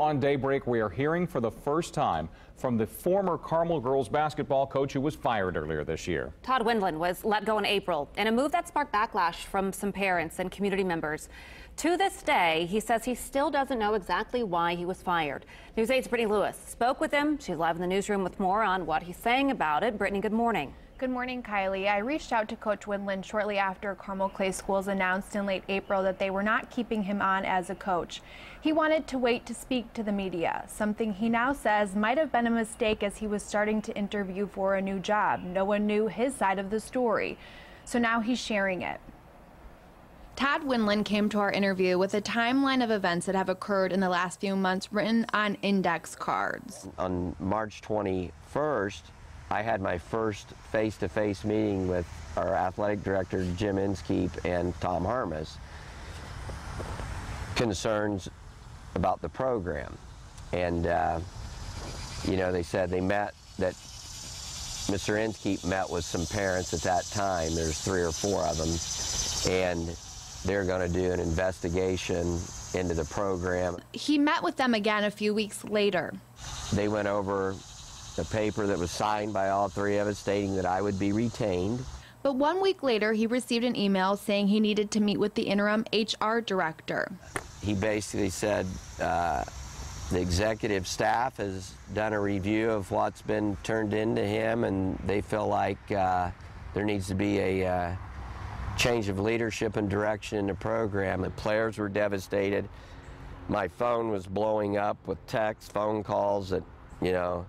on Daybreak, we are hearing for the first time from the former Carmel girls basketball coach who was fired earlier this year. Todd Windland was let go in April in a move that sparked backlash from some parents and community members. To this day, he says he still doesn't know exactly why he was fired. News 8's Brittany Lewis spoke with him. She's live in the newsroom with more on what he's saying about it. Brittany, good morning. Good morning, Kylie. I reached out to Coach Windland shortly after Carmel Clay Schools announced in late April that they were not keeping him on as a coach. He wanted to wait to speak to the media, something he now says might have been a mistake as he was starting to interview for a new job. No one knew his side of the story, so now he's sharing it. Todd Windland came to our interview with a timeline of events that have occurred in the last few months written on index cards. On March 21st, I had my first face-to-face meeting with our athletic director, Jim Inskeep, and Tom Harmis. Concerns about the program. And, you know, they said they met, that Mr. Inskeep met with some parents at that time. There's 3 or 4 of them. And they're going to do an investigation into the program. He met with them again a few weeks later. They went over the paper that was signed by all 3 of us stating that I would be retained. But 1 week later, he received an email saying he needed to meet with the interim HR director. He basically said the executive staff has done a review of what's been turned into him, and they feel like there needs to be a change of leadership and direction in the program. The players were devastated. My phone was blowing up with texts, phone calls that, you know,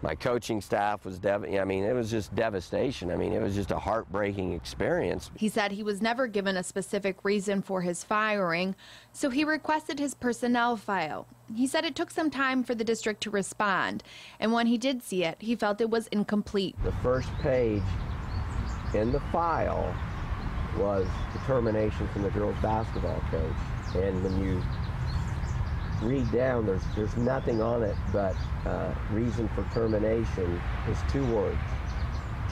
my coaching staff was I mean, it was just devastation. I mean, it was just a heartbreaking experience. He said he was never given a specific reason for his firing, so he requested his personnel file. He said it took some time for the district to respond, and when he did see it, he felt it was incomplete. The first page in the file was the termination from the girls basketball coach. And when you read down, there's nothing on it but reason for termination is 2 words: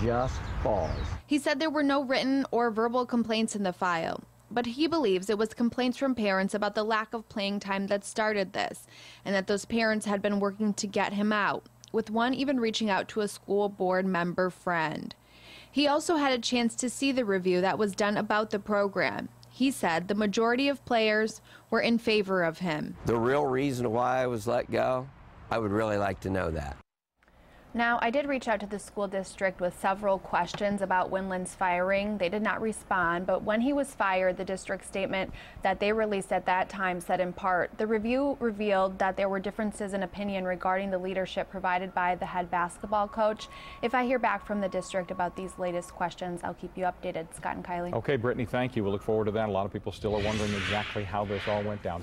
just cause. He said there were no written or verbal complaints in the file, but he believes it was complaints from parents about the lack of playing time that started this, and that those parents had been working to get him out, with one even reaching out to a school board member friend. He also had a chance to see the review that was done about the program. He said the majority of players were in favor of him. The real reason why I was let go, I would really like to know that. Now, I did reach out to the school district with several questions about Windland's firing. They did not respond, but when he was fired, the district statement that they released at that time said in part, the review revealed that there were differences in opinion regarding the leadership provided by the head basketball coach. If I hear back from the district about these latest questions, I'll keep you updated. Scott and Kylie. Okay, Brittany, thank you. We'll look forward to that. A lot of people still are wondering exactly how this all went down.